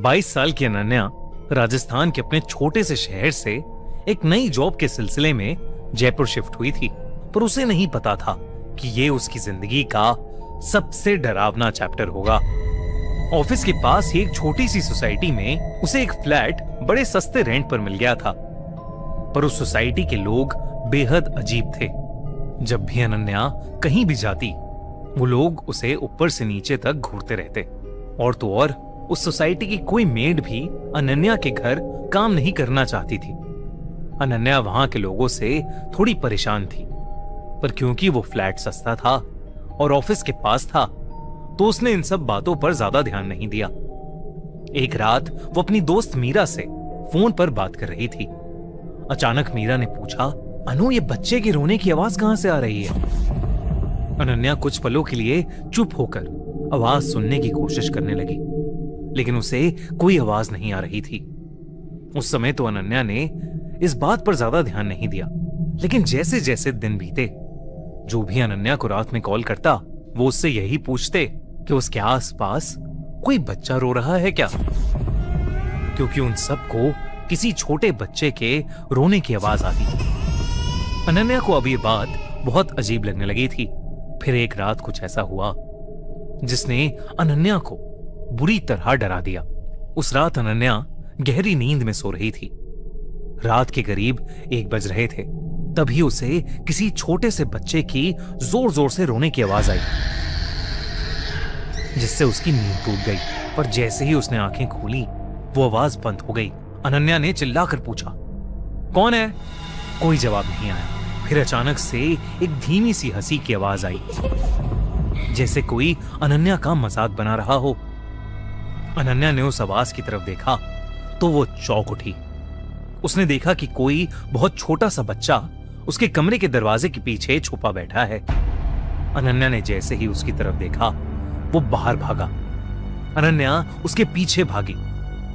22 साल की अनन्या राजस्थान के अपने छोटे से शहर से एक नई जॉब के सिलसिले में जयपुर शिफ्ट हुई थी, पर उसे नहीं पता था कि ये उसकी जिंदगी का सबसे डरावना चैप्टर होगा। ऑफिस के पास ही एक छोटी सी सोसाइटी में उसे एक फ्लैट बड़े सस्ते रेंट पर मिल गया था, पर उस सोसाइटी के लोग बेहद अजीब थे। जब भी अनन्या कहीं भी जाती, वो लोग उसे ऊपर से नीचे तक घूरते रहते। और तो और उस सोसाइटी की कोई मेड भी अनन्या के घर काम नहीं करना चाहती थी। अनन्या वहां के लोगों से थोड़ी परेशान थी, पर क्योंकि वो फ्लैट सस्ता था और ऑफिस के पास था, तो उसने इन सब बातों पर ज्यादा ध्यान नहीं दिया। एक रात वो अपनी दोस्त मीरा से फोन पर बात कर रही थी। अचानक मीरा ने पूछा, अनु, ये बच्चे के रोने की आवाज कहां से आ रही है? अनन्या कुछ पलों के लिए चुप होकर आवाज सुनने की कोशिश करने लगी, लेकिन उसे कोई आवाज नहीं आ रही थी। उस समय तो अनन्या ने इस बात पर ज्यादा ध्यान नहीं दिया, लेकिन जैसे जैसे दिन बीते, जो भी अनन्या को रात में कॉल करता, वो उससे यही पूछते कि उसके आसपास कोई बच्चा रो रहा है क्या, क्योंकि उन सबको किसी छोटे बच्चे के रोने की आवाज आती थी। अनन्या को अब ये बात बहुत अजीब लगने लगी थी। फिर एक रात कुछ ऐसा हुआ जिसने अनन्या को बुरी तरह डरा दिया। उस रात अनन्या गहरी नींद में सो रही थी। रात के करीब 1 बज रहे थे, तभी उसे किसी छोटे से बच्चे की जोर जोर से रोने की आवाज आई, जिससे उसकी नींद टूट गई। पर जैसे ही उसने आंखें खोली, वो आवाज बंद हो गई। अनन्या ने चिल्लाकर पूछा, कौन है? कोई जवाब नहीं आया। फिर अचानक से एक धीमी सी हंसी की आवाज आई, जैसे कोई अनन्या का मजाक बना रहा हो। अनन्या ने उस आवाज की तरफ देखा तो वो चौंक उठी। उसने देखा कि कोई बहुत छोटा सा बच्चा उसके कमरे के दरवाजे के पीछे छुपा बैठा है। अनन्या ने जैसे ही उसकी तरफ देखा, वो बाहर भागा। अनन्या उसके पीछे भागी,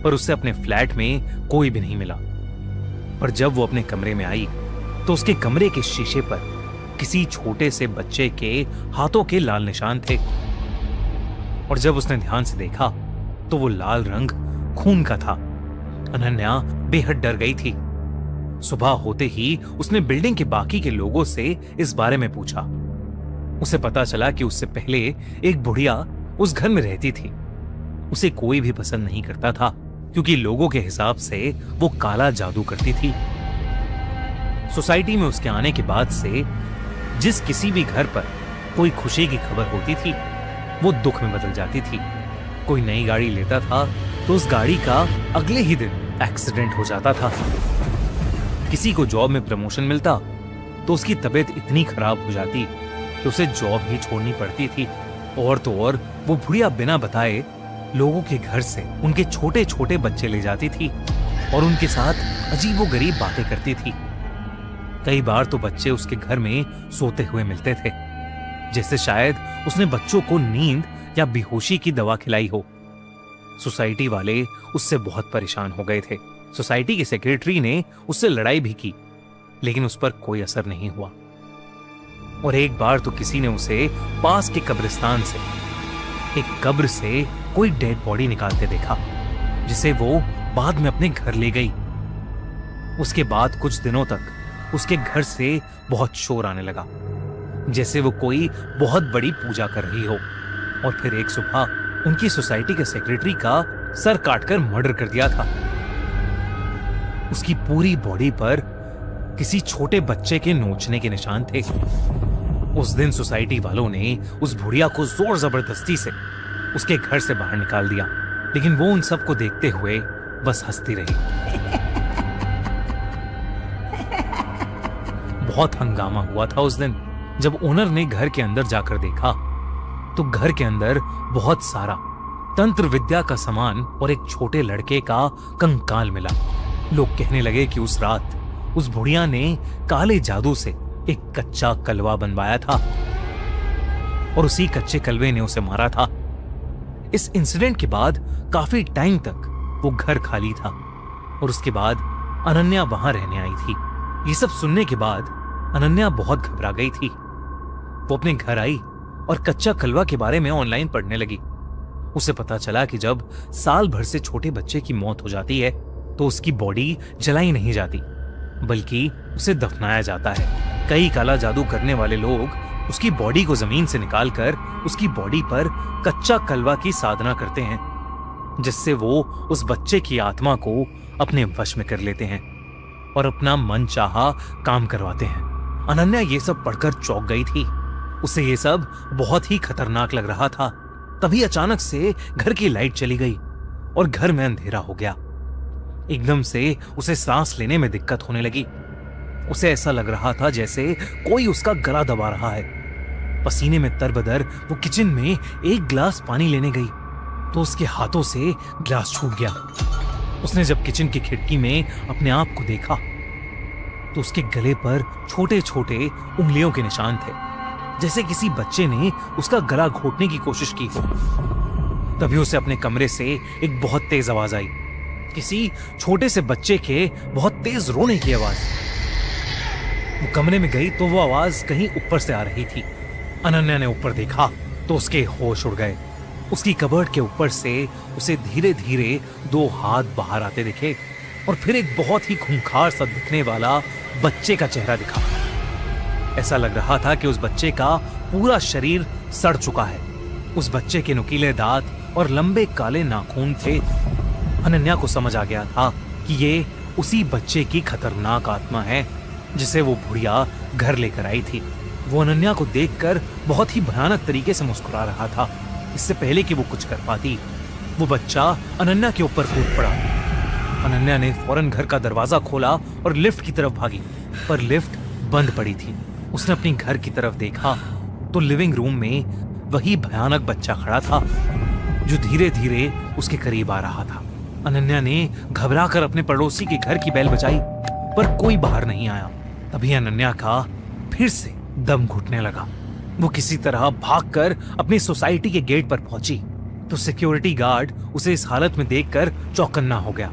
पर उससे अपने फ्लैट में कोई भी नहीं मिला। पर जब वो अपने कमरे में आई, तो उसके कमरे के शीशे पर किसी छोटे से बच्चे के हाथों के लाल निशान थे। और जब उसने ध्यान से देखा, तो वो लाल रंग खून का था। अनन्या बेहद डर गई थी। सुबह होते ही उसने बिल्डिंग के बाकी के लोगों से इस बारे में पूछा। उसे पता चला कि उससे पहले एक बुढ़िया उस घर में रहती थी। उसे कोई भी पसंद नहीं करता था, क्योंकि लोगों के हिसाब से वो काला जादू करती थी। सोसाइटी में उसके आने के बाद से जिस किसी भी घर पर कोई खुशी की खबर होती थी, वो दुख में बदल जाती थी। कोई नई गाड़ी लेता था तो उस गाड़ी का अगले ही दिन एक्सीडेंट हो जाता था। किसी को जॉब में प्रमोशन मिलता तो उसकी तबीयत इतनी खराब हो जाती कि उसे जॉब ही छोड़नी पड़ती थी। और तो और वो बुढ़िया बिना बताए लोगों के घर से उनके छोटे छोटे बच्चे ले जाती थी और उनके साथ अजीबोगरीब बातें करती थी। कई बार तो बच्चे उसके घर में सोते हुए मिलते थे, जैसे शायद उसने बच्चों को नींद या बेहोशी की दवा खिलाई हो। सोसाइटी वाले उससे बहुत परेशान हो गए थे। सोसाइटी के सेक्रेटरी ने उससे लड़ाई भी की, लेकिन उस पर कोई असर नहीं हुआ। और एक बार तो किसी ने उसे पास के कब्रिस्तान से, एक कब्र से कोई डेड बॉडी निकालते देखा, जिसे वो बाद में अपने घर ले गई। उसके बाद कुछ दिनों तक उसके घर से बहुत शोर आने लगा, जैसे वो कोई बहुत बड़ी पूजा कर रही हो। और फिर एक सुबह उनकी सोसाइटी के सेक्रेटरी का सर काटकर मर्डर कर दिया था। उसकी पूरी बॉडी पर किसी छोटे बच्चे के नोचने के निशान थे। उस दिन सोसाइटी वालों ने उस बुढ़िया को जोर जबरदस्ती से उसके घर से बाहर निकाल दिया, लेकिन वो उन सबको देखते हुए बस हंसती रही। बहुत हंगामा हुआ था उस दिन। जब ओनर ने घर के अंदर जाकर देखा, तो घर के अंदर बहुत सारा तंत्र विद्या का सामान और एक छोटे लड़के का कंकाल मिला। लोग कहने लगे कि उस रात उस बुढ़िया ने काले जादू से एक कच्चा कलवा बनवाया था और उसी कच्चे कलवे ने उसे मारा था। इस इंसिडेंट के बाद काफी टाइम तक वो घर खाली था और उसके बाद अनन्या वहां रहने आई थी। ये सब सुनने के बाद अनन्या बहुत घबरा गई थी। वो अपने घर आई और कच्चा कलवा के बारे में ऑनलाइन पढ़ने लगी उसे पता चला कि जब साल भर से छोटे बच्चे की मौत हो जाती है तो उसकी बॉडी जलाई नहीं जाती, बल्कि उसे दफनाया जाता है। कई काला जादू करने वाले लोग उसकी बॉडी को जमीन से निकालकर उसकी बॉडी पर कच्चा कलवा की साधना करते हैं, जिससे वो उस बच्चे की आत्मा को अपने वश में कर लेते हैं और अपना मन चाहा काम करवाते हैं। अनन्या ये सब पढ़कर चौंक गई थी। उसे ये सब बहुत ही खतरनाक लग रहा था। तभी अचानक से घर की लाइट चली गई और घर में अंधेरा हो गया। एकदम से उसे सांस लेने में दिक्कत होने लगी। उसे ऐसा लग रहा था जैसे कोई उसका गला दबा रहा है। पसीने में तरबदर वो किचन में एक गिलास पानी लेने गई तो उसके हाथों से गिलास छूट गया। उसने जब किचन की खिड़की में अपने आप को देखा तो उसके गले पर छोटे छोटे उंगलियों के निशान थे, जैसे किसी बच्चे ने उसका गला घोटने की कोशिश की हो। तभी उसे अपने कमरे से एक बहुत तेज आवाज आई, किसी छोटे से बच्चे के बहुत तेज रोने की आवाज। वो कमरे में गई तो वो आवाज कहीं ऊपर से आ रही थी। अनन्या ने ऊपर देखा तो उसके होश उड़ गए। उसकी कबर्ड के ऊपर से उसे धीरे धीरे दो हाथ बाहर आते दिखे और फिर एक बहुत ही खूंखार सा दिखने वाला बच्चे का चेहरा दिखा। ऐसा लग रहा था कि उस बच्चे का पूरा शरीर सड़ चुका है। उस बच्चे के नुकीले दांत और लंबे काले नाखून थे। अनन्या को समझ आ गया था कि ये उसी बच्चे की खतरनाक आत्मा है जिसे वो बुढ़िया घर लेकर आई थी। वो अनन्या को देखकर बहुत ही भयानक तरीके से मुस्कुरा रहा था। इससे पहले कि वो कुछ कर पाती, वो बच्चा अनन्या के ऊपर कूद पड़ा। अनन्या ने फौरन घर का दरवाजा खोला और लिफ्ट की तरफ भागी, पर लिफ्ट बंद पड़ी थी। उसने अपनी घर की तरफ देखा तो लिविंग रूम में वही भयानक बच्चा खड़ा था जो धीरे धीरे उसके करीब आ रहा था। अनन्या ने घबराकर अपने पड़ोसी के घर की बेल बजाई, पर कोई बाहर नहीं आया। तभी अनन्या का फिर से दम घुटने लगा। वो किसी तरह भागकर अपनी सोसाइटी के गेट पर पहुंची तो सिक्योरिटी गार्ड उसे इस हालत में देखकर चौकन्ना हो गया।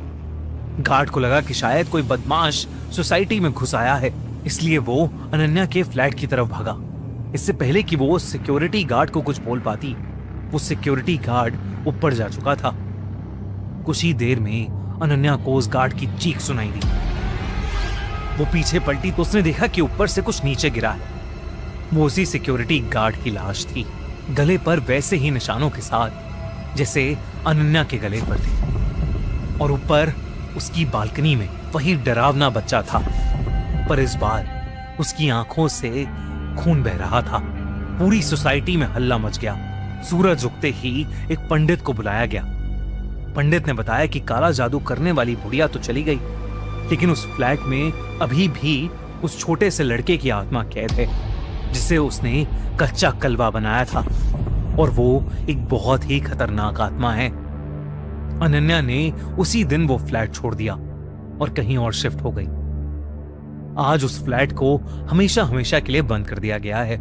गार्ड को लगा कि शायद कोई बदमाश सोसाइटी में घुस आया है, इसलिए वो अनन्या के फ्लैट की तरफ भागा। इससे पहले कि वो सिक्योरिटी गार्ड को कुछ बोल पाती, वो सिक्योरिटी गार्ड ऊपर जा चुका था। कुछ ही देर में अनन्या को उस गार्ड की चीख सुनाई दी। वो पीछे पलटी तो उसने देखा कि ऊपर से कुछ नीचे गिरा है। वो उसी सिक्योरिटी गार्ड की लाश थी, गले पर वैसे ही निशानों के साथ जैसे अनन्या के गले पर थे। और ऊपर उसकी बालकनी में वही डरावना बच्चा था, पर इस बार उसकी आंखों से खून बह रहा था। पूरी सोसाइटी में हल्ला मच गया। सूरज उगते ही एक पंडित को बुलाया गया। पंडित ने बताया कि काला जादू करने वाली बुढ़िया तो चली गई, लेकिन उस फ्लैट में अभी भी उस छोटे से लड़के की आत्मा कैद है, जिसे उसने कच्चा कलवा बनाया था, और वो एक बहुत ही खतरनाक आत्मा है। अनन्या ने उसी दिन वो फ्लैट छोड़ दिया और कहीं और शिफ्ट हो गई। आज उस फ्लैट को हमेशा हमेशा के लिए बंद कर दिया गया है।